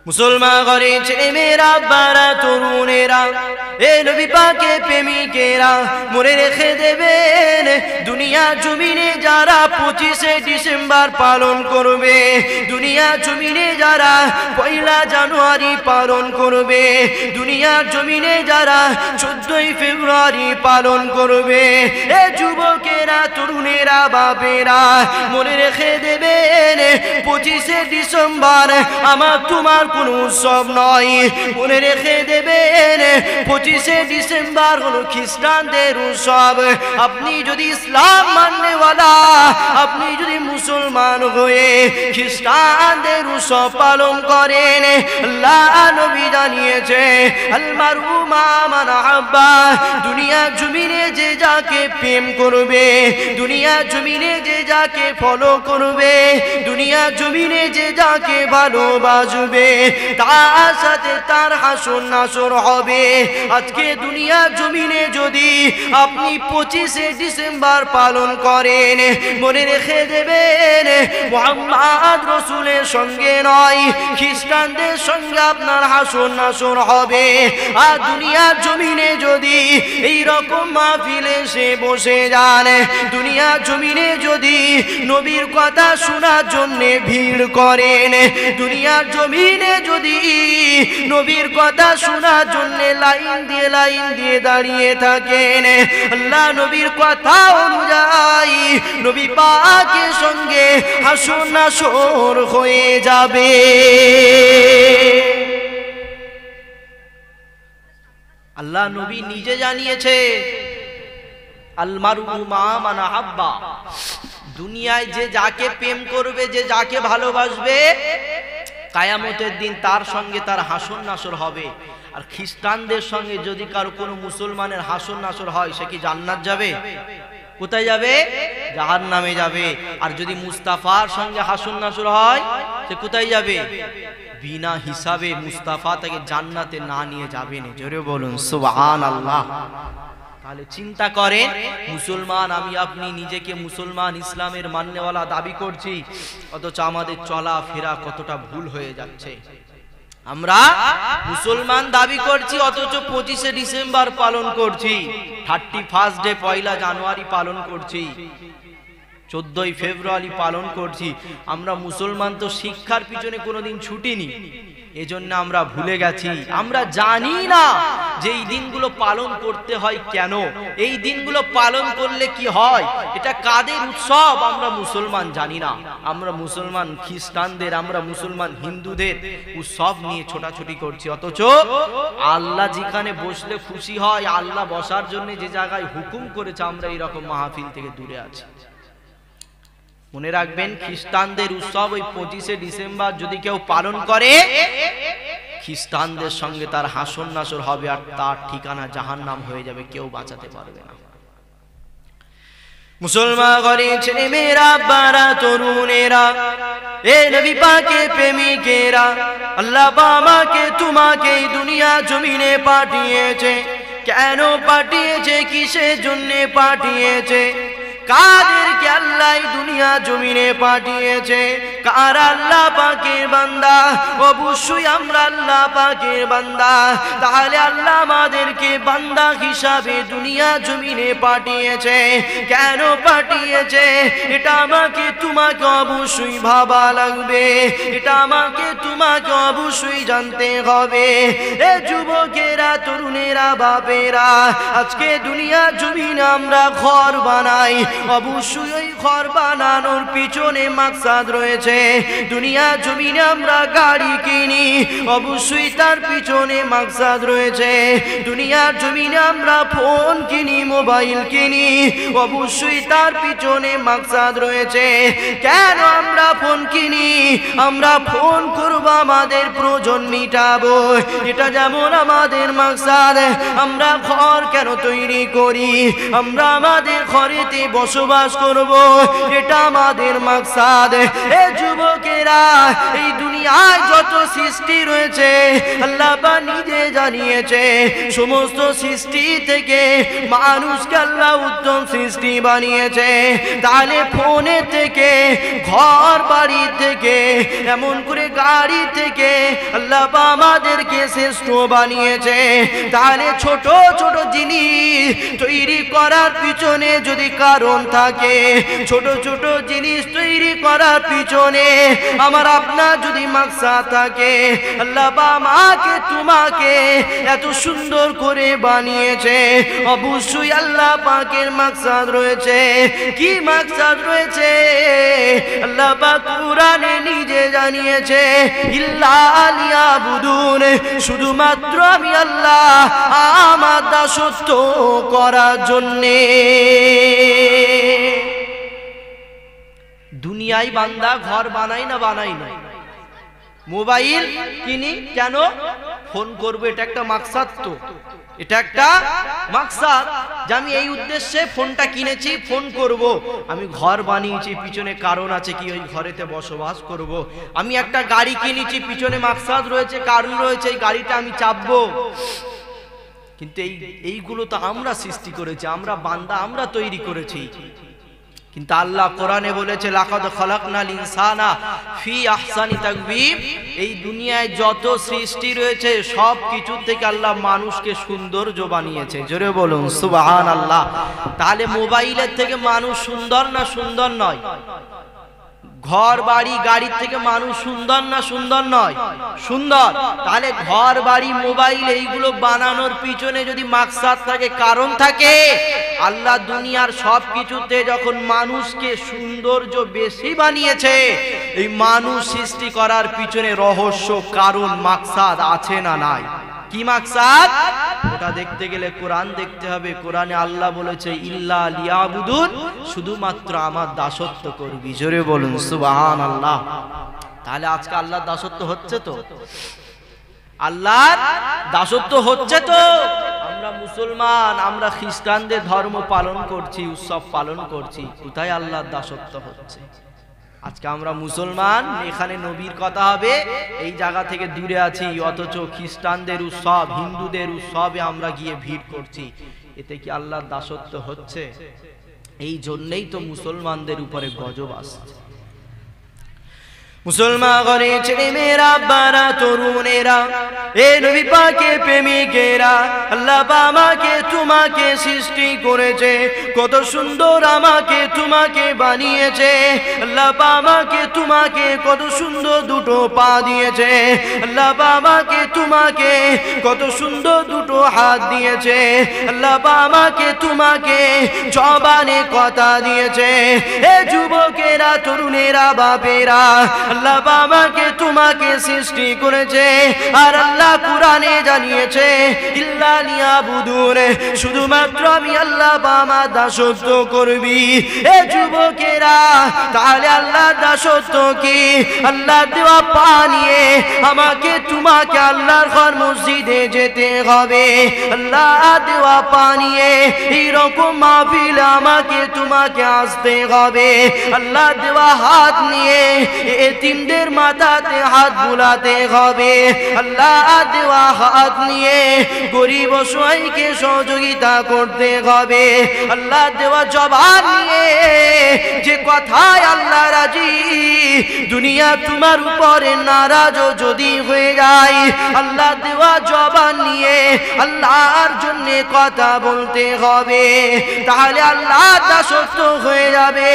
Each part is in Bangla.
মুসলমান ঘরে ছেলেমেয়েরা বারা তরুণেরা এ নবী পাকের প্রেমিকেরা মনে রেখে দেবেন, দুনিয়া জমিনে যারা 25শে ডিসেম্বর পালন করবে, দুনিয়া জমিনে যারা 1 জানুয়ারি পালন করবে, দুনিয়া জমিনে যারা 14ই ফেব্রুয়ারি পালন করবে, এ যুবকেরা তরুণেরা বাপেরা মনে রেখে দেবেন, 25শে ডিসেম্বর আমার তোমার কোন উৎসব নয়। মনে রেখে দেবেন, 25শে ডিসেম্বর হলো খ্রিস্টানদের উৎসব। আপনি যদি ইসলাম মাননেওয়ালা, আপনি যদি মুসলমান হয়ে খ্রিস্টানদের উৎসব পালন করেন, আল্লাহ নবী জানিয়েছে আল মারউ মা মান আহাব্বা, দুনিয়া জমিনে যে যাকে প্রেম করবে, দুনিয়া জমিনে যে যাকে ফলো করবে, দুনিয়া জমিনে যে যাকে ভালোবাসবে, তার সাথে তার হাসর নাসর হবে। আজকে দুনিয়া জমিনে যদি আপনি 25শে ডিসেম্বর পালন করেন, মনে রেখে দেবেন মুহাম্মদ রাসূলের সঙ্গে নয়, খ্রিস্টানদের সঙ্গে আপনার হাসর নাসর হবে। আর দুনিয়ার জমিনে যদি এই রকম মাহফিলে সে বসে যান, দুনিয়া জমিনে যদি নবীর কথা শোনার জন্য ভিড় করেন, দুনিয়ার জমিনে যদি নবীর কথা শোনার জন্য লাইন দিয়ে দাঁড়িয়ে থাকেন, আল্লাহ নবীর কথা অনুযায়ী নবী পাকের সঙ্গে হাসর নাসর হয়ে যাবে। আল্লাহ নবী নিজে জানিয়েছে আল মারউ মা মান আহাব্বা, দুনিয়ায় যে যাকে প্রেম করবে, যে যাকে ভালোবাসবে, কিয়ামতের দিন তার সঙ্গে তার হাসর নাসর হবে। আর খ্রিস্টানদের সঙ্গে যদি কারো কোনো মুসলমানের হাসর নাসর হয়, সে কি জান্নাত যাবে? কোথায় যাবে? জাহান্নামে যাবে। আর যদি মুস্তাফার সঙ্গে হাসর নাসর হয়, সে কোথায় যাবে? বিনা হিসাবে মুস্তাফা তাকে জান্নাতে না নিয়ে যাবে না। জোরে বলুন সুবহানাল্লাহ। তাহলে চিন্তা করেন, মুসলমান আমি আপনি নিজেকে মুসলমান ইসলামের মাননেওয়ালা দাবি করছি, অথচ আমাদের চলা ফেরা কতটা ভুল হয়ে যাচ্ছে। আমরা মুসলমান দাবি করছি, অথচ 25শে ডিসেম্বর পালন করছি, 31st ডে 1 জানুয়ারি পালন করছি, 14ই ফেব্রুয়ারি পালন করছি। আমরা মুসলমান তো শিক্ষার পিছনে কোনোদিন ছুটিনি, এজন্য আমরা ভুলে গেছি। আমরা জানি না যে এই দিনগুলো পালন করতে হয় কেন, এই দিনগুলো পালন করলে কি হয়, এটা কাদের উৎসব আমরা মুসলমান জানি না। আমরা মুসলমান খ্রিস্টানদের, আমরা মুসলমান হিন্দুদের উৎসব নিয়ে ছোটাছুটি করছি, অথচ আল্লাহ যেখানে বসলে খুশি হয়, আল্লাহ বসার জন্য যে জায়গায় হুকুম করেছে, আমরা এইরকম মাহফিল থেকে দূরে আছি। মনে রাখবেন, খ্রিস্টানদের উৎসব ওই 25শে ডিসেম্বর যদি কেউ পালন করে, খ্রিস্টানদের সঙ্গে তার হাসর নাসর হবে, আর তার ঠিকানা জাহান্নাম হয়ে যাবে, কেউ বাঁচাতে পারবে না। মুসলমান ঘরে ছেলে মেয়েরা বারা তরুণেরা, এ নবী পাকের প্রেমিকেরা, আল্লাহ আমাকে তোমাকে এই দুনিয়া জমিনে পাঠিয়েছে। কেন পাঠিয়েছে, কিসের জন্য পাঠিয়েছে, কাদেরকে আল্লাহ দুনিয়া জমিনে পাঠিয়েছে, কার আল্লাহ পাকের বান্দা? অবশ্যই আমরা আল্লাহ পাকের বান্দা। তাহলে আল্লাহ আমাদেরকে বান্দা হিসাবে দুনিয়া জমিনে পাঠিয়েছে। কেন পাঠিয়েছে, এটা আমাকে তোমাকে অবশ্যই ভাবা লাগবে, এটা আমাকে তোমাকে অবশ্যই জানতে হবে। এ যুবকেরা তরুণেরা বাপেরা, আজকে দুনিয়া জমিনে আমরা ঘর বানাই, অবশ্যই ওই ঘর বানানোর পিছনে মাকসাদ রয়েছে। দুনিয়া জমিনে আমরা গাড়ি কিনি, অবশ্যই তার পিছনে মাকসাদ রয়েছে। দুনিয়ার জমিনে আমরা ফোন কিনি, মোবাইল কিনি, অবশ্যই তার পিছনে মাকসাদ রয়েছে। কেন আমরা ফোন কিনি? আমরা ফোন করব আমাদের প্রয়োজন মিটাবো, এটা যেমন আমাদের মাকসাদ। আমরা ঘর কেন তৈরি করি? আমরা আমাদের ঘরেতে বসবাস করব, এটা আমাদের মাকসাদ। এ যুবকেরা, এই দুনিয়ায় যত সৃষ্টি রয়েছে আল্লাহ পাক নিজে জানিয়েছে সমস্ত সৃষ্টি থেকে মানুষকে আল্লাহ উত্তম সৃষ্টি বানিয়েছে। তাহলে ফোনে থেকে, ঘর বাড়ি থেকে, এমন করে গাড়ি থেকে আল্লাহ পাক আমাদেরকে শ্রেষ্ঠ বানিয়েছে। তাহলে ছোট ছোট জিনিস তৈরি করার পিছনে যদি কারণ থাকে, ছোট ছোট জিনিস তৈরি করার পিছনে আমার আপনার যদি মাকসাদ থাকে, আল্লাহ পাক আমাকে তোমাকে এত সুন্দর করে বানিয়েছে, অবশ্যই আল্লাহ পাকের মাকসাদ রয়েছে। কি মাকসাদ রয়েছে? আল্লাহ পাক কুরআনে নিজে জানিয়েছে, ইল্লা লিয়াবুদুন, শুধুমাত্র আমি আল্লাহ আমার দাসত্ব করার জন্যে। দুনিয়ায় বান্দা ঘর বানাই না বানাই না, মোবাইল কিনি কেন? ফোন করবো, এটা একটা মাকসাদ। তো এটা একটা মাকসাদ যে আমি এই উদ্দেশ্যে ফোনটা কিনেছি, ফোন করব। আমি ঘর বানিয়েছি, পিছনে কারণ আছে কি ওই ঘরেতে বসবাস করব। আমি একটা গাড়ি কিনেছি, পিছনে মাকসাদ রয়েছে, কারণ রয়েছে, এই গাড়িটা আমি চাপবো। কিন্তু এইগুলো তো আমরা সৃষ্টি করেছি, আমরা বান্দা, আমরা তৈরি করেছি। কিন্তু আল্লাহ কোরআনে বলেছে, লাকাদ খালাকনাল ইনসানা ফি আহসানি তাকবীম, এই দুনিয়ায় যত সৃষ্টি রয়েছে সব কিছু থেকে আল্লাহ মানুষকে সৌন্দর্য বানিয়েছে। জোরে বলুন সুবহানাল্লাহ। তাহলে মোবাইলের থেকে মানুষ সুন্দর না সুন্দর নয়? ঘর বাড়ি গাড়ির থেকে মানুষ সুন্দর না সুন্দর নয়? সুন্দর। তাহলে ঘর বাড়ি মোবাইল এইগুলো বানানোর পিছনে যদি মাকসাদ থাকে, কারণ থাকে, আল্লাহ দুনিয়ার সব কিছুতে যখন মানুষকে সৌন্দর্য বেশি বানিয়েছে, এই মানুষ সৃষ্টি করার পিছনে রহস্য, কারণ, মাকসাদ আছে না নাই? কি মাকসাদ? ওটা দেখতে গেলে কোরআন দেখতে হবে। কোরআনে আল্লাহ বলেছে, ইল্লা লিয়াবুদুন, শুধুমাত্র আমার দাসত্ব করবি। জোরে বলুন সুবহানাল্লাহ। তাহলে আজকে আল্লাহর দাসত্ব হচ্ছে তো? আল্লাহর দাসত্ব হচ্ছে তো? আমরা মুসলমান, আমরা খ্রিস্টানদের ধর্ম পালন করছি, উৎসব পালন করছি, কোথায় আল্লাহর দাসত্ব হচ্ছে? আজকে আমরা মুসলমান, এখানে নবীর কথা হবে, এই জায়গা থেকে দূরে আছি, অথচ খ্রিস্টানদের উৎসব, হিন্দুদের উৎসবে আমরা গিয়ে ভিড় করছি। এতে কি আল্লাহর দাসত্ব হচ্ছে? এই জন্যই তো মুসলমানদের উপরে গজব আসছে। মুসলমান ঘরে ছেলে মেয়েরা, বারা তরুণেরা, এ নবী পাকের প্রেমিকেরা, আল্লাহ পাক আমাকে তোমাকে সৃষ্টি করেছে, কত সুন্দর আমাকে তোমাকে বানিয়েছে। আল্লাহ পাক আমাকে তোমাকে কত সুন্দর দুটো পা দিয়েছে। আল্লাহ পাক আমাকে তোমাকে কত সুন্দর দুটো হাত দিয়েছে। আল্লাহ পাক আমাকে তোমাকে জবানে কথা দিয়েছে। এ যুবকেরা, তরুণেরা, বাপেরা, আল্লাহ আমাকে তোমাকে সৃষ্টি করেছে। আর আল্লাহ কুরআনে জানিয়েছে, ইল্লা লিয়াবুদুন, শুধুমাত্র আমি আল্লাহ আমার দাসত্ব করবি। এ যুবকেরা, তাহলে আল্লাহ দাসত্ব কি? আল্লাহ দেওয়া পা নিয়ে আমাকে তোমাকে আল্লাহর ঘর মসজিদে যেতে হবে। আল্লাহ দেওয়া পা নিয়ে এইরকম মাহফিল আমাকে তোমাকে আসতে হবে। আল্লাহ দেওয়া হাত নিয়ে এতিমদের মাথাতে হাত বুলাতে হবে। আল্লাহ দেওয়া হাত নিয়ে গরিব অসহায়কে সহযোগিতা করতে হবে। আল্লাহ দেওয়া জবান নিয়ে যে কথায় আল্লাহ রাজি, দুনিয়া তোমার উপরে নারাজ যদি হয়ে যায়, আল্লাহ দেওয়া জবান নিয়ে আল্লাহর জন্য কথা বলতে হবে। তাহলে আল্লাহ দাসত্ব হয়ে যাবে।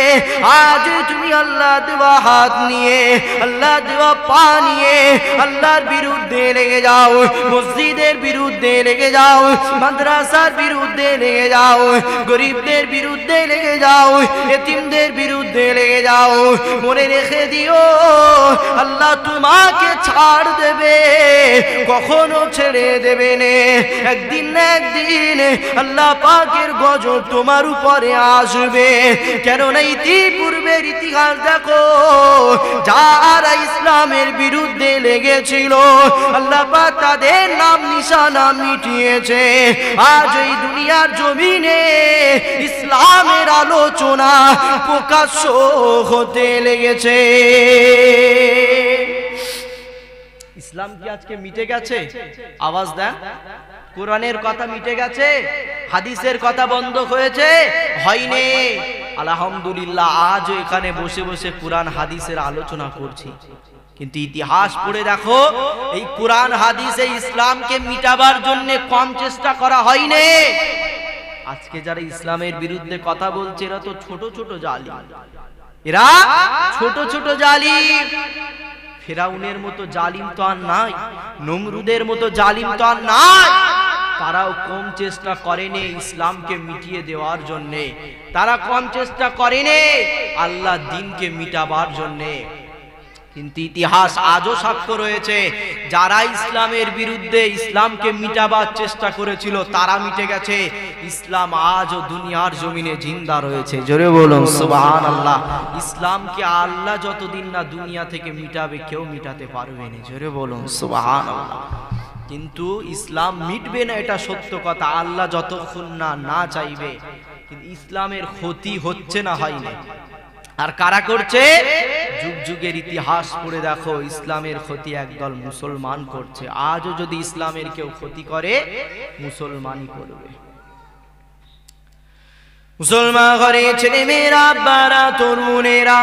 আজ তুমি আল্লাহ দেওয়া হাত নিয়ে, আল্লাহ দেওয়া পা নিয়ে আল্লাহর বিরুদ্ধে লেগে যাও, মসজিদের বিরুদ্ধে লেগে যাও, মাদ্রাসার বিরুদ্ধে লেগে যাও, গরিবদের বিরুদ্ধে লেগে যাও, এতিমদের বিরুদ্ধে লেগে যাও, মনে রেখে দিও আল্লাহ তোমাকে ছাড় দেবে কখনো ছেড়ে দেবে না। একদিন না একদিন আল্লাহ পাকের গজব তোমার উপরে আসবে। কেননা ইতিপূর্বের ইতিহাস দেখো, যারা ইসলামের বিরুদ্ধে লেগেছিল আল্লাহ পাক তাদের নাম নিশানা মিটিয়েছে। আজ এই দুনিয়ার জমিনে ইসলামের আলোচনা প্রকাশ্য হতে লেগেছে। ইসলাম কি আজকে মিটে গেছে? আওয়াজ দেন। কোরআনের কথা মিটে গেছে? হাদিসের কথা বন্ধ হয়েছে? হয়নি। আলহামদুলিল্লাহ, আজও এখানে বসে বসে কোরআন হাদিসের আলোচনা করছি। কিন্তু ইতিহাস পড়ে দেখো, এই কোরআন হাদিসে ইসলামকে মিটাবার জন্য কম চেষ্টা করা হয়নি। আজকে যারা ইসলামের বিরুদ্ধে কথা বলছে এরা তো ছোট ছোট জালিম, এরা ছোট ছোট জালিম। ফেরাউনের মতো জালিম তো আর নাই, নমরুদের মতো জালিম তো আর নাই। তারাও কম চেষ্টা করেনি ইসলামকে মিটিয়ে দেওয়ার জন্য, তারা কম চেষ্টা করেনি আল্লাহ দ্বীনকে মিটাবার জন্য। কিন্তু ইতিহাস আজও সাক্ষ্য রয়েছে, যারা ইসলামের বিরুদ্ধে ইসলামকে মিটাবার চেষ্টা করেছিল তারা মিটে গেছে। ইসলাম আজও দুনিয়ার জমিনে জিন্দা রয়েছে। জোরে বলুন সুবহানাল্লাহ। ইসলামকে আল্লাহ যতদিন না দুনিয়া থেকে মিটাবে কেউ মিটাতে পারবে না। জোরে বলুন সুবহানাল্লাহ। কিন্তু ইসলাম মিটবে না এটা সত্য কথা, আল্লাহ যতক্ষণ না চাইবে। কিন্তু ইসলামের ক্ষতি হচ্ছে না, হয়নি। আর কারা করছে? যুগ যুগের ইতিহাস পড়ে দেখো, ইসলামের ক্ষতি একদল মুসলমান করছে। আজও যদি ইসলামের কেউ ক্ষতি করে, মুসলমানই করবে। মুসলমান ঘরে ছেলে মেয়েরা, বারা তরুণেরা,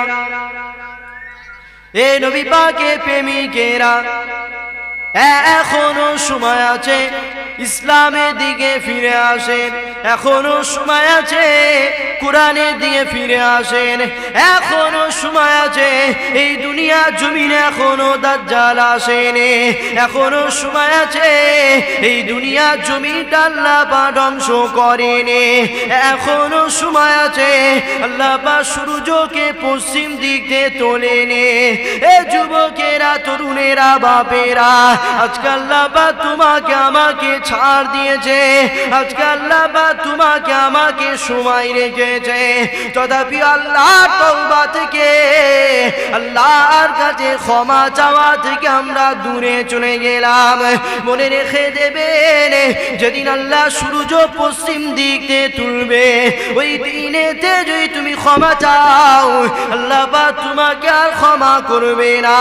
এ নবী পাকের প্রেমিকেরা, এখনো সময় আছে ইসলামের দিকে ফিরে আসেন। এখনো সময় আছে কোরআনের দিকে ফিরে আসেন। এখনো সময় আছে, এই দুনিয়া জমিনে এখনো দাজ্জাল আসেনি। এখনো সময় আছে, এই দুনিয়া জমিটা আল্লাহ পাক ধ্বংস করেনি। এখনো সময় আছে, আল্লাহ পাক সূর্যকে পশ্চিম দিকে তোলেনি। এ যুবকেরা, তরুণেরা, বাপেরা, আজকে আল্লাহ পাক তোমাকে আমাকে ছাড় দিয়েছে। আজকে আল্লাহ পাক তোমাকে আমাকে সময় রেখেছে। তথাপি আল্লাহর তওবা থেকে, আল্লাহর কাছে ক্ষমা চাওয়া থেকে আমরা দূরে চলে গেলাম। মনে রেখে দেবেন, যেদিন আল্লাহ সূর্য পশ্চিম দিকে তুলবে, ওই দিনেতে যদি তুমি ক্ষমা চাও আল্লাহ পাক তোমাকে আর ক্ষমা করবে না।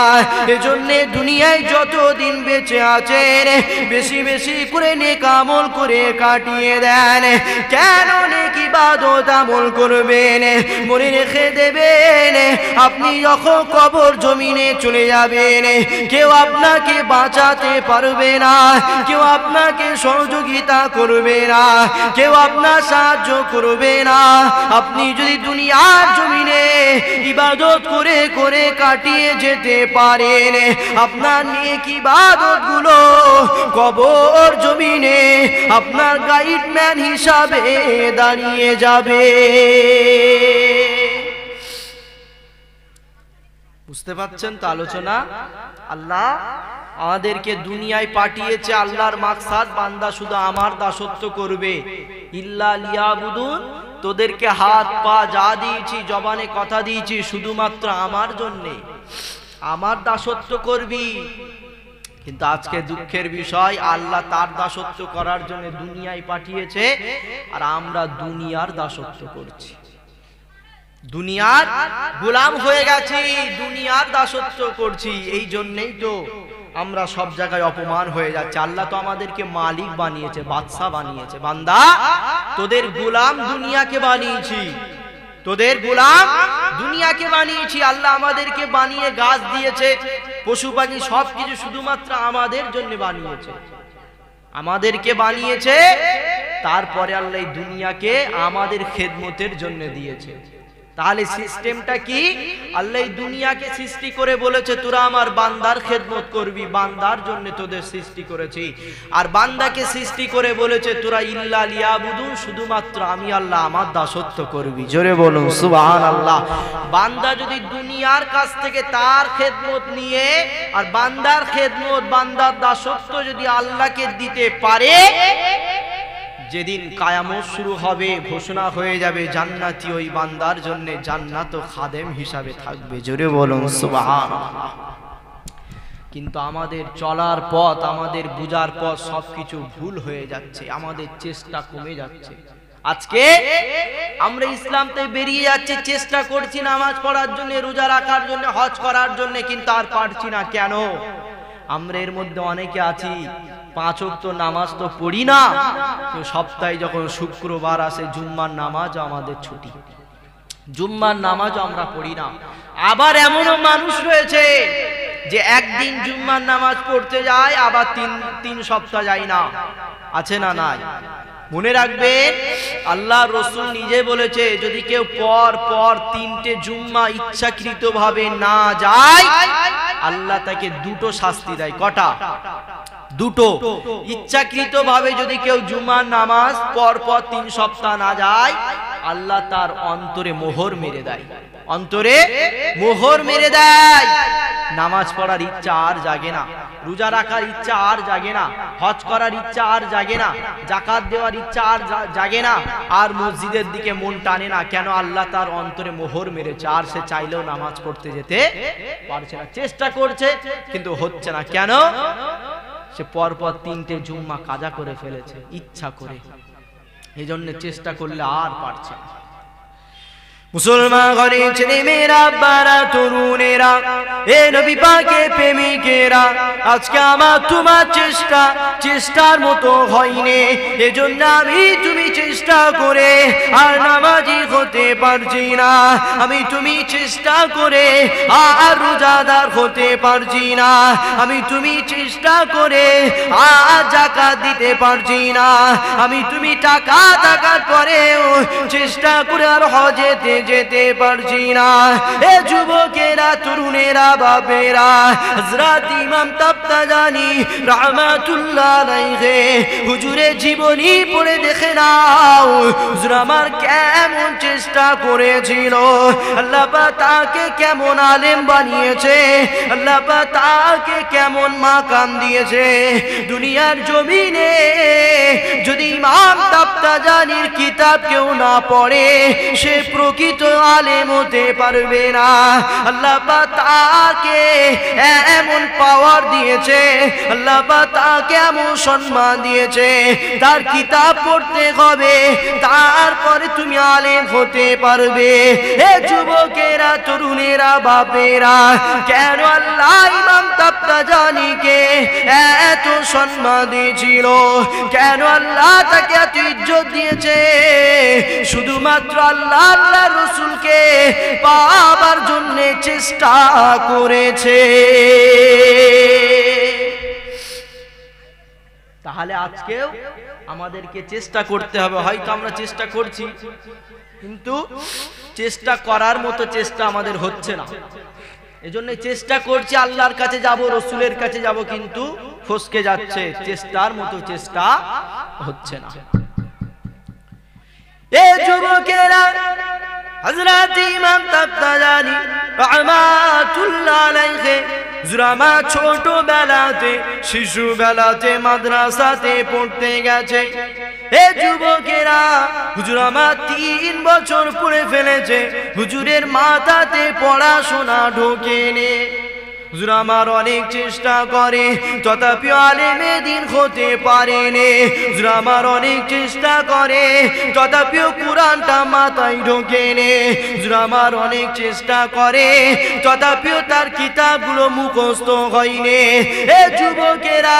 এজন্য দুনিয়ায় যতদিন বেঁচে আছেন বেশি বেশি করে নেক আমল করে কাটিয়ে দেন। কেন নেক ইবাদত আমল করবেন? মনে রেখে দেবেন, আপনি যখন কবর জমিনে চলে যাবেন, কেউ আপনাকে বাঁচাতে পারবে না, কেউ আপনাকে সহযোগিতা করবে না, কেউ আপনার সাহায্য করবে না। আপনি যদি দুনিয়ার জমিনে ইবাদত করে করে কাটিয়ে যেতে পারেন, আপনার নেক ইবাদত গুলো কবর জমিনে আপনার গাইডম্যান হিসাবে দাঁড়িয়ে যাবে। বুঝতে পারছেন তো আলোচনা? আল্লাহ আমাদেরকে দুনিয়ায় পাঠিয়েছে, আল্লাহর মাকসাদ বান্দা শুধু আমার দাসত্ব করবে। ইল্লা লিয়াবুদুন, তোদেরকে হাত পা যা দিয়েছি, জবানে কথা দিয়েছি, শুধুমাত্র আমার জন্যে, আমার দাসত্ব করবি। কিন্তু আজকে দুঃখের বিষয়, আল্লাহ তার দাসত্ব করার জন্য দুনিয়ায় পাঠিয়েছে, আর আমরা দুনিয়ার দাসত্ব করছি, দুনিয়ার গোলাম হয়ে গেছি, দুনিয়ার দাসত্ব করছি। এই জন্যই তো আমরা সব জায়গায় অপমান হয়ে যাচ্ছে। আল্লাহ তো আমাদেরকে মালিক বানিয়েছে, বাদশা বানিয়েছে। বান্দা, তোদের গোলাম দুনিয়াকে বানিয়েছি, তোদের গোলাম দুনিয়াকে বানিয়েছি। আল্লাহ আমাদেরকে বানিয়ে গাছ দিয়েছে, পশু পাখি সবকিছু শুধুমাত্র আমাদের জন্য বানিয়েছে, আমাদেরকে বানিয়েছে। তারপরে আল্লাহ এই দুনিয়াকে আমাদের খেদমতের জন্য দিয়েছে। তাহলে সিস্টেমটা কি? আল্লাহ দুনিয়াকে সৃষ্টি করে বলেছে তোরা আমার বান্দার খেদমত করবি, বান্দার জন্য তোদের সৃষ্টি করেছি। আর বান্দাকে সৃষ্টি করে বলেছে তোরা ইল্লা লিয়াবুদুন, শুধুমাত্র আমি আল্লাহ আমার দাসত্ব করবি। জোরে বলুন সুবহানাল্লাহ। বান্দা যদি দুনিয়ার কাছ থেকে তার খেদমত নিয়ে আর বান্দার খেদমত, বান্দার দাসত্ব যদি আল্লাহকে দিতে পারে, যেদিন কিয়ামত শুরু হবে ঘোষণা হয়ে যাবে জান্নাতি ওই বান্দার জন্য জান্নাত ও খাদেম হিসাবে থাকবে। জোরে বলুন সুবহানাল্লাহ। কিন্তু আমাদের চলার পথ, আমাদের বুঝার পথ সবকিছু ভুল হয়ে যাচ্ছে, আমাদের চেষ্টা কমে যাচ্ছে। আজকে আমরা ইসলাম থেকে বেরিয়ে যাচ্ছি, চেষ্টা করছি নামাজ পড়ার জন্য, রোজা রাখার জন্য, হজ করার জন্য, কিন্তু আর পারছি না। কেন? আমরা এর মধ্যে অনেকে আছি 5 ওয়াক্ত নামাজ তো পড়ি না, তো সপ্তাহে যখন শুক্রবার আসে জুম্মার নামাজ আমাদের ছুটি, জুম্মার নামাজও আমরা পড়ি না। আবার এমনও মানুষ রয়েছে যে একদিন জুম্মার নামাজ পড়তে যায়, আবার তিন সপ্তাহ যায় না। আছে না নাই? মনে রাখবেন আল্লাহ রসুল নিজে বলেছে যদি কেউ পর 3টে জুম্মা ইচ্ছাকৃতভাবে না যায়, আল্লাহ তাকে 2টো শাস্তি দেয়। কটা? 2টো। ইচ্ছাকৃতভাবে যদি কেউ জুমার নামাজ পর 3 সপ্তাহ না যায়, আল্লাহ তার অন্তরে মোহর মেরে দেয়, অন্তরে মোহর মেরে দেয়। নামাজ পড়ার ইচ্ছা আর জাগে না, রোজা রাখার ইচ্ছা আর জাগে না, হজ করার ইচ্ছা আর জাগে না, যাকাত দেওয়ার ইচ্ছা আর জাগে না, আর মসজিদের দিকে মন টানে না। কেন? আল্লাহ তার অন্তরে মোহর মেরেছে, আর সে চাইলেও নামাজ পড়তে যেতে পারছে না। চেষ্টা করছে কিন্তু হচ্ছে না। কেন? সে পরপর 3টে জুম্মা কাজা করে ফেলেছে ইচ্ছা করে, এই জন্য চেষ্টা করলে আর পারছে না। মুসলমান ঘরে ছেলে মেয়েরা, বারা তরুণেরা, এ নবী পাকের প্রেমিকেরা, আজকে আমার তোমার চেষ্টার মতো হয়নি। এজন্য আমি তুমি চেষ্টা করে আর নামাজি হতে পারছি না, আমি তুমি চেষ্টা করে আর রোজাদার হতে পারছি না, আমি তুমি চেষ্টা করে আর যাকাত দিতে পারছি না, আমি তুমি টাকা থাকার পরেও চেষ্টা করে আর হজেতে যেতে পারছি না। এ যুবকেরা, তরুণেরা, বাপেরা, হযরত ইমাম তাবতাজানি রাহমাতুল্লাহ আলাইহি হুজুরের জীবনী পড়ে দেখে নাও, হুজুর আমার কেমন চেষ্টা করেছিল, আল্লাহ পাক তাকে কেমন আলেম বানিয়েছে, আল্লাহ পাক তাকে কেমন মাকাম দিয়েছে। দুনিয়ার জমিনে যদি ইমাম তাবতাজানির কিতাব কেউ না পড়ে, সে প্রকৃত আলেম হতে পারবে না। আল্লাহ পাক তাকে এমন পাওয়ার দিয়েছে, আল্লাহ পাক তাকে এমন সম্মান দিয়েছে, তার কিতাব পড়তে হবে, তারপরে তুমি আলেম হতে পারবে। এ যুবকেরা, তরুণেরা, বাপেরা, কেন আল্লাহ ইমাম তাবতাজানিকে এত সম্মান দিয়েছিল, কেন আল্লাহ তাকে এত ইজ্জত দিয়েছে? শুধুমাত্র আল্লাহ আল্লাহ রসুলকে পাবার জন্য চেষ্টা করেছে। তাহলে আজকেও আমাদেরকে চেষ্টা করতে হবে। হয়তো আমরা চেষ্টা করছি, কিন্তু চেষ্টা করার মতো চেষ্টা আমাদের হচ্ছে না। এজন্য চেষ্টা করছি, আল্লাহর কাছে যাব, রসুলের কাছে যাব, কিন্তু ফসকে যাচ্ছে, চেষ্টার মতো চেষ্টা হচ্ছে না। এ যুবকেরা, হযরত ইমাম তাবতাজানি রাহমাতুল্লাহ আলাইহি জুরামা ছোটবেলাতে, শিশুবেলাতে মাদ্রাসাতে পড়তে গেছে। এ যুবকেরা, হুজুর আমার 3 বছর পড়ে ফেলেছে, হুজুরের মাথাতে পড়াশোনা ঢোকেনি। হুজুর আমার অনেক চেষ্টা করে, তথাপি আলেমে দিন হতে পারেনি। হুজুর আমার অনেক চেষ্টা করে, তথাপিও কুরআনটা মাথায় ঢোকেনি। হুজুর আমার অনেক চেষ্টা করে, তথাপিও তার কিতাবগুলো মুখস্থ হয়নি। এ যুবকেরা,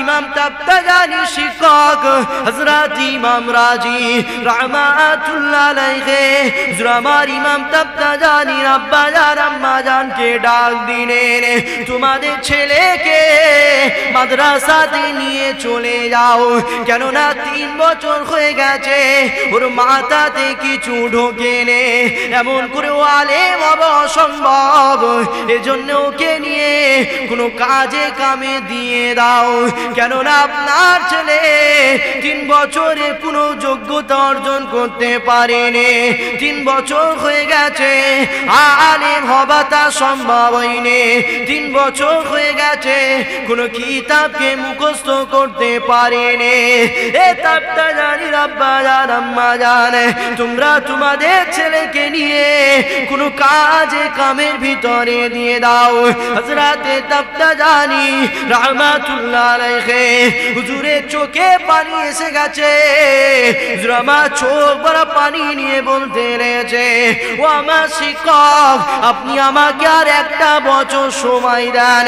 ইমাম তাবতাজানি শিক্ষক হযরত ইমাম রাজি রাহমাতুল্লাহ আলাইহি হুজুর আমার ইমাম তাবতাজানি আব্বাজান আম্মাজানকে ডাক দিনে, বললেন তোমাদের ছেলেকে মাদ্রাসাতে নিয়ে চলে যাও, কেননা 3 বছর হয়ে গেছে ওর মাথাতে কিছু ঢোকেনে, এমন করে ও আলেম হওয়া অসম্ভব, এজন্য ওকে নিয়ে কোনো কাজে কামে দিয়ে দাও, কেননা আপনার ছেলে 3 বছরে কোনো যোগ্যতা অর্জন করতে পারেনি, 3 বছর হয়ে গেছে আলেম হওয়া তা সম্ভব হয়নি, 3 বছর হয়ে গেছে কোনো কিতাবকে মুখস্থ করতে পারেনি। এ তাবতা জানি রাব্বা জান আম্মা জান, তোমরা তোমাদের ছেলেকে নিয়ে কোনো কাজে কামের ভিতরে দিয়ে দাও। হযরতে তাবতা জানি রাহমাতুল্লাহ আলাইহি হুজুরের চোখে পানি এসে গেছে, হুজুর আমার চোখ ভরা পানি নিয়ে বলতে লেগেছে, ও আমার শিক্ষক আপনি আমাকে আর 1টা বছর সময় দেন,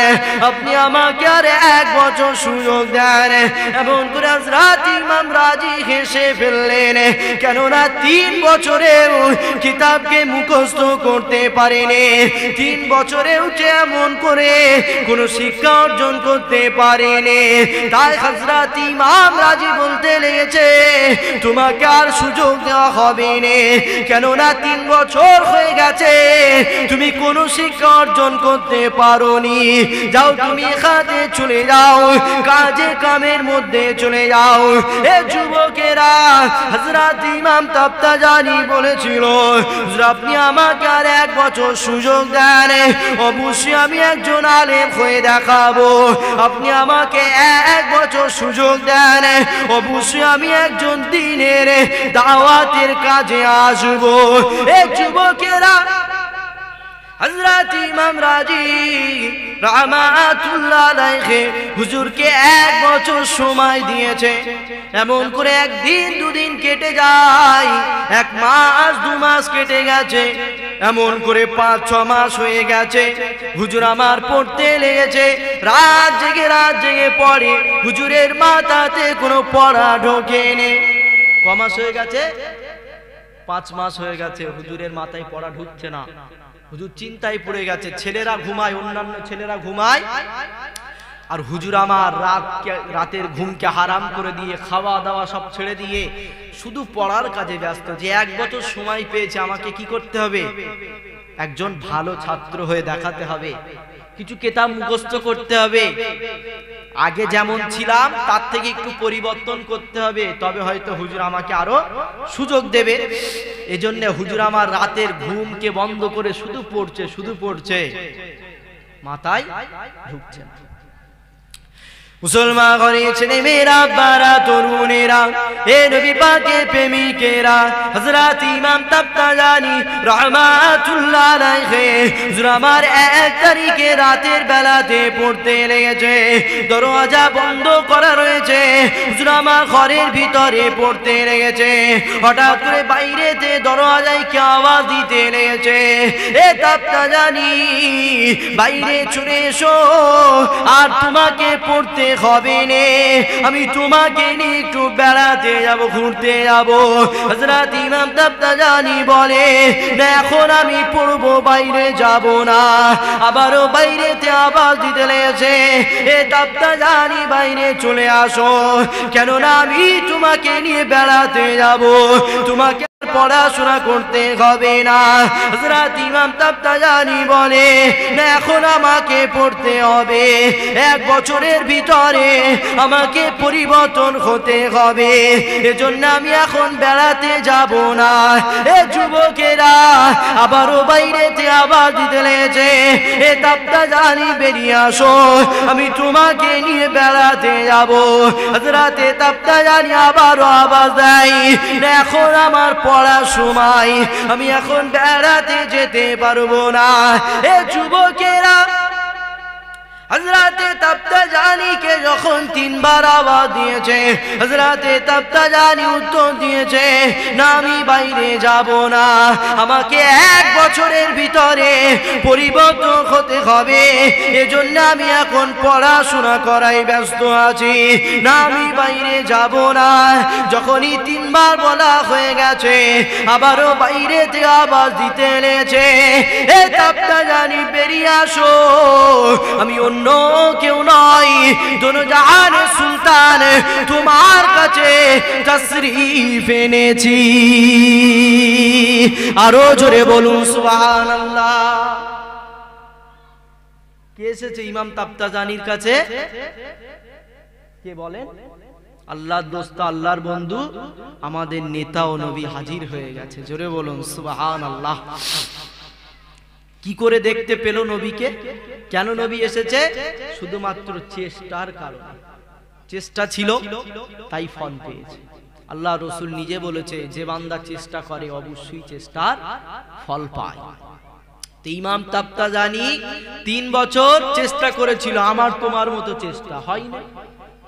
আপনি আমাকে আর 1 বছর সুযোগ দেন। এমন করে হযরত ইমাম রাজি হেসে ফেললেন, কেননা 3 বছরেও কিতাবকে মুখস্থ করতে পারেনি, 3 বছরেও এমন করে কোনো শিক্ষা অর্জন করতে পারেনি। তাই হযরত ইমাম রাজি বলতে লেগেছে তোমাকে আর সুযোগ দেওয়া হবে না, কেননা 3 বছর হয়ে গেছে তুমি কোনো শিক্ষা অর্জন করতে পারোনি, যাও তুমি খাতে চলে যাও, কাজে কামের মধ্যে চলে যাও। এ যুবকেরা, হযরত ইমাম তাবতা জানি বলেছিল আপনি আমাকে আর 1 বছর সুযোগ দেন, অবশ্যই আমি একজন আলেম হয়ে দেখাবো, আপনি আমাকে 1 বছর সুযোগ দেন, অবশ্যই আমি একজন দ্বীনের দাওয়াতের কাজে আসবো। এ যুবকেরা, হযরত ইমাম রাজি রাহমাতুল্লাহ আলাইহি হুজুরকে 1 বছর সময় দিয়েছে, এমন করে 1 দিন 2 দিন কেটে যায়, 1 মাস 2 মাস কেটে গেছে, এমন করে 5-6 মাস হয়ে গেছে। হুজুর আমার পড়তে লেগেছে, রাত জেগে পড়ে, হুজুরের মাথাতে কোনো পড়া ঢোকেনি। ক মাস হয়ে গেছে? 5 মাস হয়ে গেছে, হুজুরের মাথায় পড়া ঢুকছে না। হুজুর চিন্তায় পড়ে গেছে, ছেলেরা ঘুমায়, অন্যান্য ছেলেরা ঘুমায়, আর হুজুর আমার রাতের ঘুমকে হারাম করে দিয়ে, খাওয়া দাওয়া সব ছেড়ে দিয়ে শুধু পড়ার কাজে ব্যস্ত, যে 1 বছর সময় পেয়েছে, আমাকে কি করতে হবে? একজন ভালো ছাত্র হয়ে দেখাতে হবে, কিছু কিতাব মুখস্থ করতে হবে, আগে যেমন ছিলাম তার থেকে একটু পরিবর্তন করতে হবে, তবে হয়তো হুজুর আমাকে আরো সুযোগ দেবে। এজন্য হুজুর আমার রাতের ঘুমকে বন্ধ করে শুধু পড়ছে, মাথায় ঢুকছে না। মুসলমান ঘরের ছেলে মেয়েরা, বারা তরুণেরা, এ নবী পাকের প্রেমিকেরা, হযরত ইমাম তাবতা জানি রাহমাতুল্লাহ আলাইহি হুজুর আমার 1 তারিখে রাতের বেলাতে পড়তে লেগেছে, দরজা বন্ধ করা রয়েছে, হুজুর আমার ঘরের ভিতরে পড়তে লেগেছে, হঠাৎ করে বাইরেতে দরজায় কি আওয়াজ দিতে লেগেছে, এ তাবতা জানি বাইরে চলে এসো, আর তোমাকে পড়তে হবে না, আমি তোমাকে নিয়ে একটু বেড়াতে যাব, ঘুরতে যাব। হযরত ইমাম তাবতা জানি বলে, না এখন আমি পড়বো, বাইরে যাব না। আবারও বাইরেতে আওয়াজ দিতে লেগেছে, এ তাবতা জানি বাইরে চলে আসো, কেননা আমি তোমাকে নিয়ে বেড়াতে যাব, তোমাকে পড়াশোনা করতে হবে না। হযরত ইমাম তাবতা জানি বলে, না এখন আমাকে পড়তে হবে, 1 বছরের ভিতরে আমাকে পরিবর্তন হতে হবে, এজন্য আমি এখন বেড়াতে যাব না। এ যুবকেরা, আবারও বাইরেতে আওয়াজ দিতে লেগেছে, এ তাবতা জানি বেরিয়ে আসো, আমি তোমাকে নিয়ে বেড়াতে যাব। হযরত তাবতা জানি আবারও আওয়াজ দেয়, না এখন আমার পড়ার সময়, আমি এখন বেড়াতে যেতে পারবো না। এ যুবকেরা, হযরত তাবতা জানিকে যখন তিনবার আওয়াজ দিয়েছে, হযরতে তাবতাজানি উত্তর দিয়েছে, না আমি বাইরে যাব না, আমাকে 1 বছরের ভিতরে পরিবর্তন হতে হবে, এজন্য আমি এখন পড়াশোনা করাই ব্যস্ত আছি, না আমি বাইরে যাব না। যখনই 3 বার বলা হয়ে গেছে, আবারও বাইরে থেকে আওয়াজ দিতে লেগেছে, এ তাবতাজানি বেরিয়ে আসো, আমি অন্য কেউ নয়, দোনো জাহানের সুলতান তোমার কাছে তাশরীফ এনেছি। আরো জোরে বলুন সুবহানাল্লাহ। কে এসেছে ইমাম তাবতাজানির কাছে? কে বলেন? আল্লাহর দোস্ত, আল্লাহর বন্ধু, আমাদের নেতা ও নবী হাজির হয়ে গেছে। জোরে বলুন সুবহানাল্লাহ। কি করে দেখতে পেল নবীকে? কেন নবী এসেছে? শুধুমাত্র চেষ্টার কারণে। চেষ্টা ছিল তাই ফল পেয়েছে। আল্লাহ রাসূল নিজে বলেছে, যে বান্দা চেষ্টা করে অবশ্যই চেষ্টার ফল পায়। ইমাম তাবতাজানি 3 বছর চেষ্টা করেছিল, আমার তোমার মতো চেষ্টা হয়নি।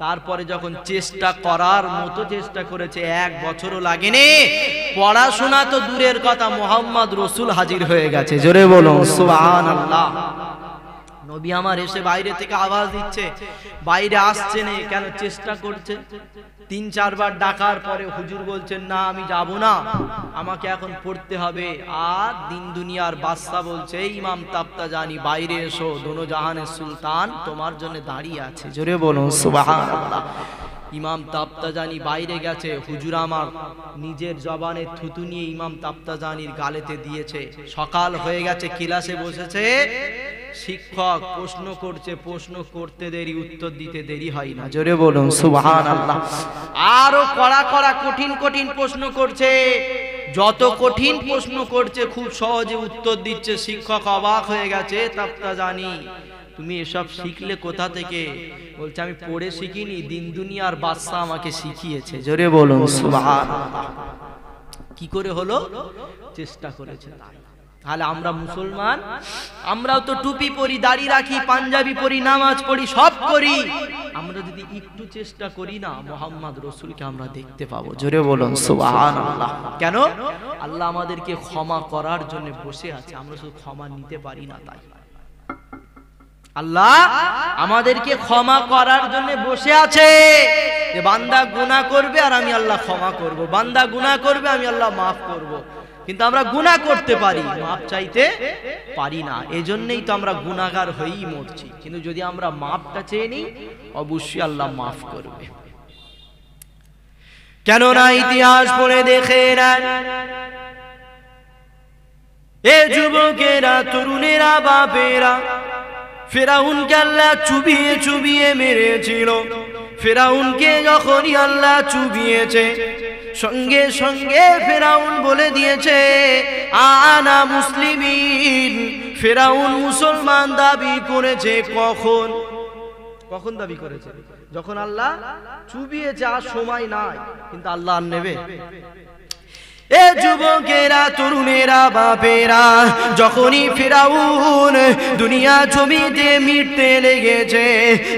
তারপরে যখন চেষ্টা করার মতো চেষ্টা করেছে, 1 বছরও লাগেনি, পড়াশোনা তো দূরের কথা, মুহাম্মদ রাসূল হাজির হয়ে গেছে। জোরে বলুন সুবহানাল্লাহ। নবী আমার এসে বাইরে থেকে আওয়াজ দিচ্ছে, বাইরে আসছে না কেন? চেষ্টা করছে। 3-4 বার ডাকার পরে হুজুর বলছেন, না আমি যাব না, আমাকে এখন পড়তে হবে। আর দিন দুনিয়ার বাদশা বলছে, ইমাম তাবতাজানি বাইরে এসো, দোনো জাহানের সুলতান তোমার জন্য দাঁড়িয়ে আছে। জোরে বলুন সুবহানাল্লাহ। ইমাম তাবতাজানি বাইরে গেছে, হুজুর আমার নিজের জবানে থুতু নিয়ে ইমাম তাবতাজানির গালেতে দিয়েছে। সকাল হয়ে গেছে, ক্লাসে বসেছে, শিক্ষক প্রশ্ন করছে, প্রশ্ন করতে দেরি, উত্তর দিতে দেরি হয় না। জোরে বলুন সুবহানাল্লাহ। আরো কড়া কড়া কঠিন কঠিন প্রশ্ন করছে, যত কঠিন প্রশ্ন করছে খুব সহজে উত্তর দিচ্ছে। শিক্ষক অবাক হয়ে গেছে, তাবতাজানি তুমি এসব শিখলে কোথা থেকে? বলছে আমি পড়ে শিখিনি, দিন দুনিয়ার বাদশা আমাকে শিখিয়েছে। জোরে বলুন সুবহানাল্লাহ। কি করে হলো? চেষ্টা করেছে। তাহলে আমরা মুসলমান, আমরাও তো টুপি পরি, দাড়ি রাখি, পাঞ্জাবি পরি, নামাজ পড়ি, সব করি। আমরা যদি একটু চেষ্টা করি না, মুহাম্মদ রাসূলকে আমরা দেখতে পাবো। জোরে বলুন সুবহানাল্লাহ। কেন? আল্লাহ আমাদেরকে ক্ষমা করার জন্য বসে আছে, আমরা শুধু ক্ষমা নিতে পারি না। তাই আল্লাহ আমাদেরকে ক্ষমা করার জন্য বসে আছে, যে বান্দা গুনাহ করবে আর আমি আল্লাহ ক্ষমা করব, বান্দা গুনাহ করবে আমি আল্লাহ মাফ করব। কিন্তু আমরা গুনাহ করতে পারি, মাফ চাইতে পারি না। এজন্যই তো আমরা গুনাহগার হয়েই মরছি। কিন্তু যদি আমরা মাফটা চেয়ে নিই, অবশ্যই আল্লাহ মাফ করবে। কেননা ইতিহাস পড়ে দেখে না, এ যুবকেরা, তরুণেরা, বাপেরা, ফেরাউনকে আল্লাহ চুবিয়ে চুবিয়ে মেরেছিল। ফেরাউনকে যখনই আল্লাহ চুবিয়েছে, সঙ্গে সঙ্গে ফেরাউন বলে দিয়েছে আনা মুসলিমিন। ফেরাউন মুসলমান দাবি করেছে। কখন? কখন দাবি করেছে? যখন আল্লাহ চুবিয়েছে, আর সময় নাই, কিন্তু আল্লাহ আর নেবে। এ যুবকেরা, তরুণেরা, বাপেরা, যখনই ফেরাউন দুনিয়া জমিতে মিটতে লেগেছে,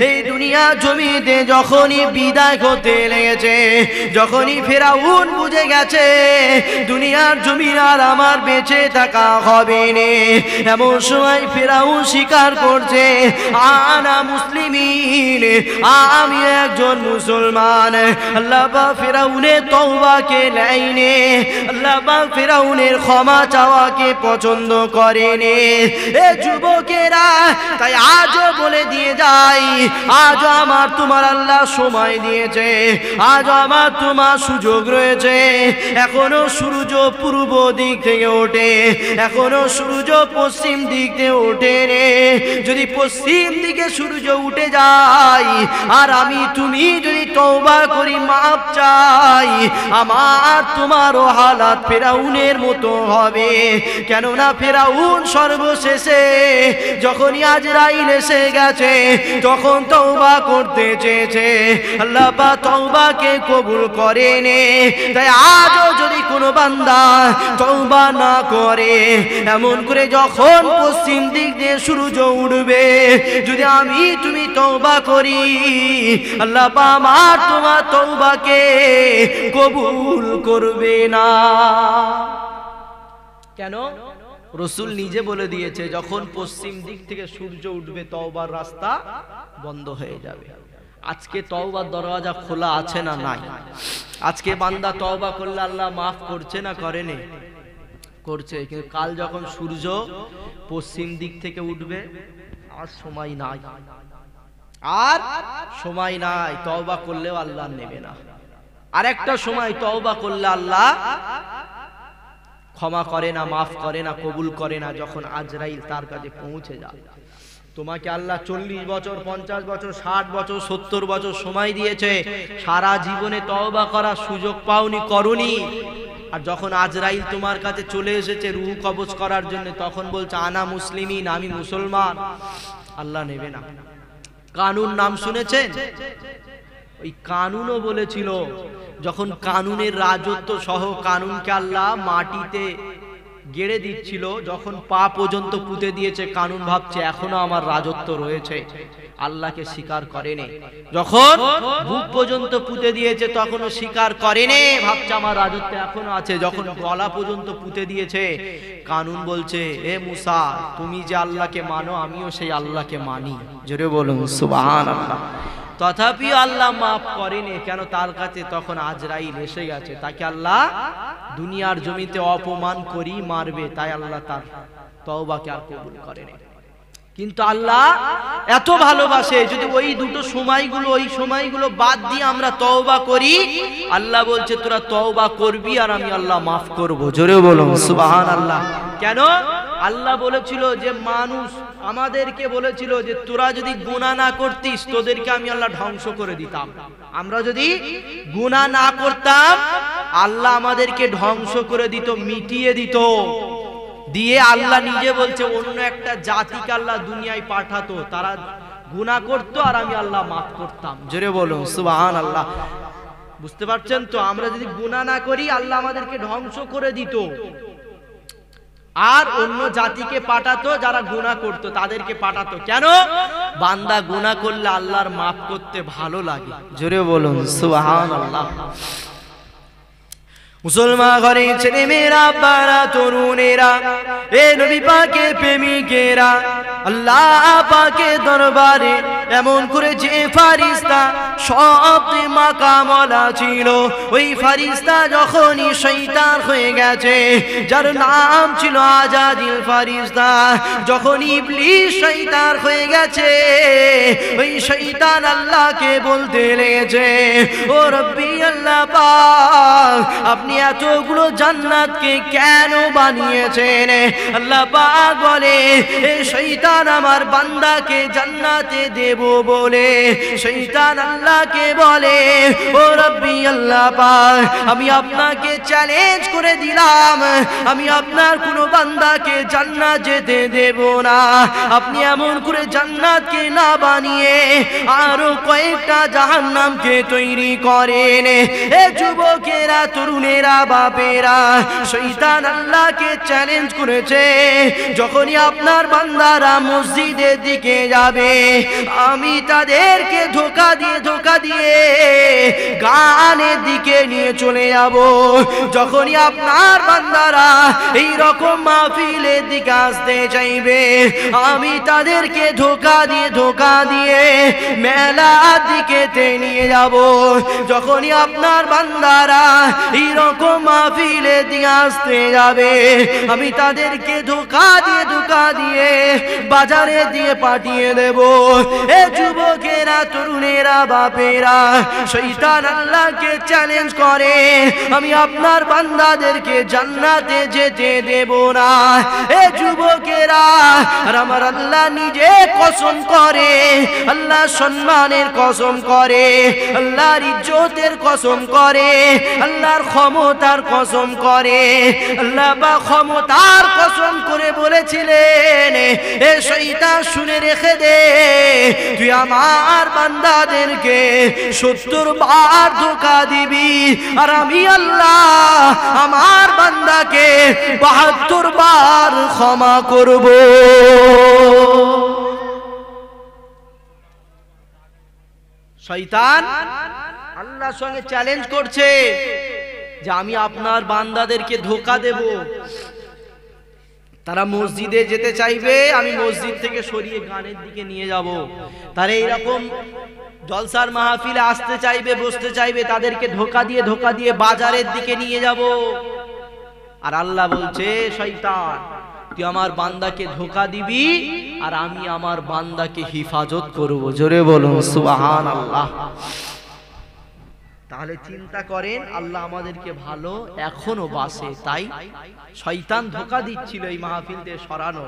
এই দুনিয়া জমিতে যখনই বিদায় হতে লেগেছে, যখনই ফেরাউন বুঝে গেছে দুনিয়ার জমিন আর আমার বেঁচে থাকা হবে না, এমন সময় ফেরাউন স্বীকার করছে আনা মুসলিমিন, আমি একজন মুসলমান। আল্লাহ পাক ফেরাউনের তওবাকে নেয়নি, আল্লাহ পাক ফেরাউনের ক্ষমা চাওয়াকে পছন্দ করেনি। এ যুবকেরা, তাই আজও বলে দিয়ে যাই, আজও আমার তোমার আল্লাহ সময় দিয়েছে, আজও আমার তোমার সুযোগ রয়েছে। এখনো সূর্য পূর্ব দিক থেকে ওঠে, এখনো সূর্য পশ্চিম দিক থেকে ওঠে রে। যদি পশ্চিম দিকে সূর্য উঠে যায় আর আমি তুমি যদি তওবা করি, মাপ চাই, আমার তোমারও হালাত ফেরাউনের মতো হবে। কেননা ফেরাউন সর্বশেষে যখনই আজরাইল এসে গেছে তখন তওবা করতে চেয়েছে, আল্লাহ পাক তওবাকে কবুল করেনি। তাই আজও যদি কোনো বান্দা তওবা না করে, এমন করে যখন পশ্চিম দিক দিয়ে সূর্য উঠবে যদি আমি তুমি তওবা করি, আল্লাহ পাক আমার তোমার তওবাকে কবুল করবে না। কেন? রাসূল নিজে বলে দিয়েছে যখন পশ্চিম দিক থেকে সূর্য উঠবে তওবার রাস্তা বন্ধ হয়ে যাবে। আজকে তওবার দরওয়াজা খোলা আছে না নাই? আজকে বান্দা তওবা করলে আল্লাহ মাফ করছে না করেনি? করছে। কিন্তু কাল যখন সূর্য পশ্চিম দিক থেকে উঠবে আর সময় নাই, আর সময় নাই, তওবা করলেও আল্লাহ নেবে না। আর একটা সময় তওবা করলে আল্লাহ ক্ষমা করে না, মাফ করে না, কবুল করে না, যখন আজরাইল তার কাছে পৌঁছে যায়। তোমাকে আল্লাহ 40 বছর, 50 বছর, 60 বছর, 70 বছর সময় দিয়েছে, সারা জীবনে তওবা করার সুযোগ পাওনি, করনি। আর যখন আজরাইল তোমার কাছে চলে এসেছে রূহ কবজ করার জন্য, তখন বলছে আনা মুসলিমিন, আমি মুসলমান, আল্লাহ নেবে না। কানুন নাম শুনেছেন? ওই কানুনও বলেছিল যখন কানুনের রাজত্ব সহ কানুনকে আল্লাহ মাটিতে গেড়ে দিচ্ছিল, যখন পা পর্যন্ত পুঁতে দিয়েছে, কানুন ভাবছে এখনো আমার রাজত্ব রয়েছে, আল্লাহকে স্বীকার করেনি। যখন বুক পর্যন্ত পুঁতে দিয়েছে তখনও স্বীকার করেনি, ভাবছে আমার রাজত্ব এখনো আছে। যখন গলা পর্যন্ত পুঁতে দিয়েছে, কানুন বলছে এ মুসা তুমি যে আল্লাহকে মানো আমিও সেই আল্লাহকে মানি। জোরে বলুন সুবহানাল্লাহ। তথাপি আল্লাহ মাফ করেনি। কেন? তার কাছে তখন আজরাইল এসে গেছে, তাকে আল্লাহ দুনিয়ার জমিতে অপমান করি মারবে, তাই আল্লাহ তার তওবাকে আর কবুল করেনি। কিন্তু আল্লাহ এত ভালোবাসে, যদি ওই দুটো সময়গুলো, ওই সময়গুলো বাদ দিয়ে আমরা তওবা করি, আল্লাহ বলছে তোরা তওবা করবি আর আমি আল্লাহ মাফ করব। জোরে বলুন সুবহানাল্লাহ। কেন? আল্লাহ বলেছিল যে মানুষ আমাদেরকে বলেছিল যে তোরা যদি গুনাহ না করতিস তোদেরকে আমি আল্লাহ ধ্বংস করে দিতাম। আমরা যদি গুনাহ না করতাম আল্লাহ আমাদেরকে ধ্বংস করে দিত, মিটিয়ে দিত। দিয়ে আল্লাহ নিজে বলছে অন্য একটা জাতিকে আল্লাহ দুনিয়ায় পাঠাতো, তারা গুনাহ করতো আর আমি আল্লাহ মাফ করতাম। জোরে বলুন সুবহানাল্লাহ। বুঝতে পারছেন তো? আমরা যদি গুনাহ না করি আল্লাহ আমাদেরকে ধ্বংস করে দিত, আর অন্য জাতিকে পাঠাতো যারা গুনাহ করতো, তাদেরকে পাঠাতো। কেন? বান্দা গুনাহ করলে আল্লাহর মাফ করতে ভালো লাগে। জোরে বলুন সুবহানাল্লাহ। মুসলমান ঘরের ছেলে মেয়েরা, বারা তরুণেরা, এ নবী পাকের প্রেমিকেরা, আল্লাহ পাকের দরবারে এমন করে যে ফারিস্তা সবচেয়ে মাকামওয়ালা ছিল, ওই ফারিস্তা যখনই শয়তান হয়ে গেছে, যার নাম ছিল আজাজিল ফারিস্তা, যখন ইবলিস শয়তান হয়ে গেছে, ওই শয়তান আল্লাহকে বলতে লেগেছে ও রব্বি আল্লাহ পাক, আপনি এতগুলো জান্নাতকে কেন বানিয়েছেন? আল্লাহ পাক বলে এই শয়তান আমার বান্দাকে জান্নাতে দেব বলে। শয়তান আল্লাহকে বলে ও রব্বি আল্লাহ পাক, আমি আপনাকে চ্যালেঞ্জ করে দিলাম, আমি আপনার কোনো বান্দাকে জান্নাত যেতে দেব না। আপনি এমন করে জান্নাতকে না বানিয়ে আরো কয়েকটা জাহান্নামকে তৈরি করেন। এ যুবকেরা, তরুণেরা, বাপেরা, শয়তান আল্লাহকে চ্যালেঞ্জ করেছে যখনই আপনার বান্দারা মসজিদের দিকে যাবে আমি তাদেরকে ধোঁকা দিয়ে গানের দিকে নিয়ে চলে যাব। যখনই আপনার বান্দারা এই রকম মাহফিলের দিকে আসতে চাইবে আমি তাদেরকে ধোঁকা দিয়ে মেলার দিকে নিয়ে যাব। যখনই আপনার বান্দারা এই রকম মাহফিলের দিকে আসতে যাবে আমি তাদেরকে ধোঁকা দিয়ে বাজারে দিয়ে পাঠিয়ে দেব। এ যুবকেরা, তরুণেরা, বাপেরা, শয়তান আল্লাহকে চ্যালেঞ্জ করে, আমি আপনার বান্দাদেরকে জান্নাতে যেতে দেব না। এ যুবকেরা, আর আমার আল্লাহ নিজে কসম করে, আল্লাহ সম্মানের কসম করে, আল্লাহর ইজ্জতের কসম করে, আল্লাহর ক্ষমতার কসম করে। আল্লাহ বা ক্ষমতার কসম করে বলেছিলেন, এ শয়তান শুনে রেখে দে, তুই আমার বান্দাদেরকে 70 বার ধোঁকা দিবি, আর আমি আল্লাহ আমার বান্দাকে 72 বার ক্ষমা করব। শয়তান আল্লাহর সঙ্গে চ্যালেঞ্জ করছে যে আমি আপনার বান্দাদেরকে ধোঁকা দেব। তারা মসজিদে যেতে চাইবে, আমি মসজিদ থেকে সরিয়ে গানের দিকে নিয়ে যাব। তারা এইরকম জলসার মাহফিলে আসতে চাইবে, বসতে চাইবে, তাদেরকে ধোঁকা দিয়ে বাজারের দিকে নিয়ে যাব। আর আল্লাহ বলছে, শয়তান তুই আমার বান্দাকে ধোঁকা দিবি, আর আমি আমার বান্দাকে হিফাজত করব। জোরে বলুন সুবহানাল্লাহ। তাহলে চিন্তা করেন, আল্লাহ আমাদেরকে ভালো এখনো বাসে, তাই শয়তান ধোঁকা দিচ্ছিল এই মাহফিল থেকে সরানো,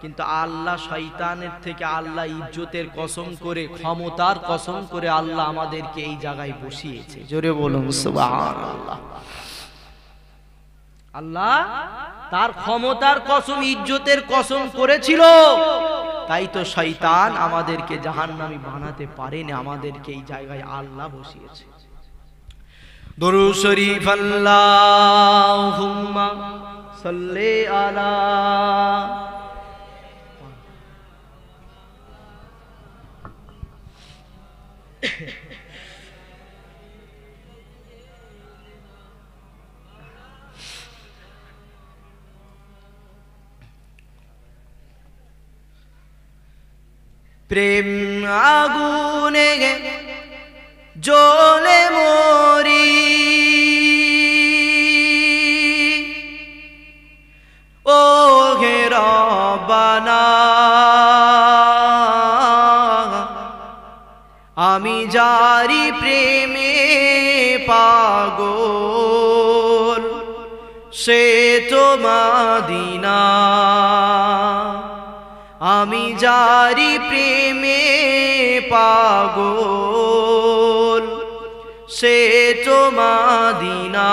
কিন্তু আল্লাহ শয়তানের থেকে আল্লাহ ইজ্জতের কসম করে, ক্ষমতার কসম করে আল্লাহ আমাদেরকে এই জায়গায় বসিয়েছে। জোরে বলুন সুবহানাল্লাহ। আল্লাহ তার ক্ষমতার কসম, ইজ্জতের কসম করেছিল, তাই তো শয়তান আমাদেরকে জাহান্নামী বানাতে পারেনি, আমাদেরকে এই জায়গায় আল্লাহ বসিয়েছে। দুরূদ শরীফ আল্লাহুম্মা সাল্লি আলা প্রেম আগুনে জ্বলে মরি, ও হে রব্বানা আমি যারি প্রেমে পাগল, সে তো মদিনা। আমি যারি প্রেমে পাগল, সে তো মদিনা।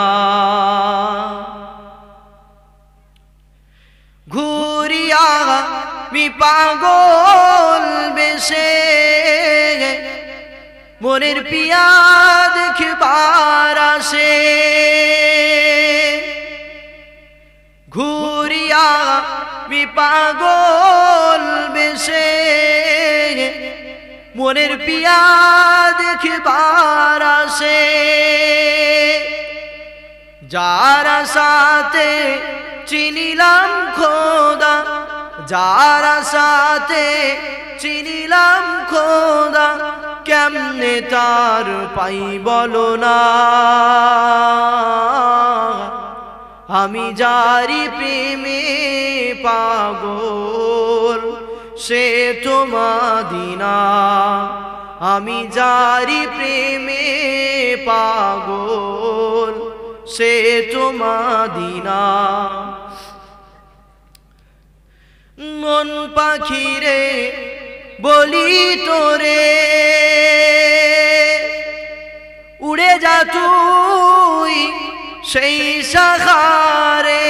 ঘুরিয়া মি পাগল বেশে, মনের পিয়া দেখবার আসে। ঘুরিয়া মি পাগল বেশে, মনের পিয়া দেখবার আসে। যারা সাথে চিনিলাম খোদা, যারা সাথে চিনিলাম খোদা, কেমনে তার পাই বলো না। আমি যারি প্রেমে পাগল, সে তো মদিনা। আমি যারি প্রেমে পাগল, সে তো মদিনা। মন পাখিরে বলি তোরে, উড়ে যা তুই সেই সাহারে।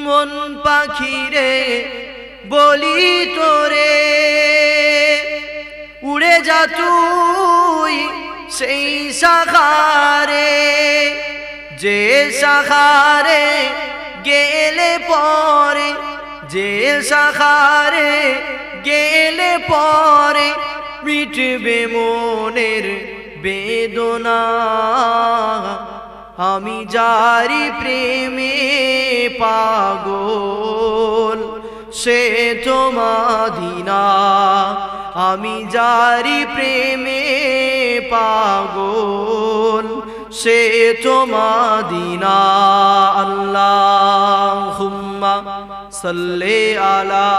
মন পাখিরে বলি তোরে, উড়ে যা তুই সেই সাহারে। যে সাহারে গেলে পরে, যে সাহারে গেলে পরে, মিটবে মনের বেদনা। আমি যারি প্রেমে পাগল, সে তো মদিনা। আমি যারি প্রেমে পাগল, সে তো মদিনা। আল্লাহুম্মা সাল্লি আলা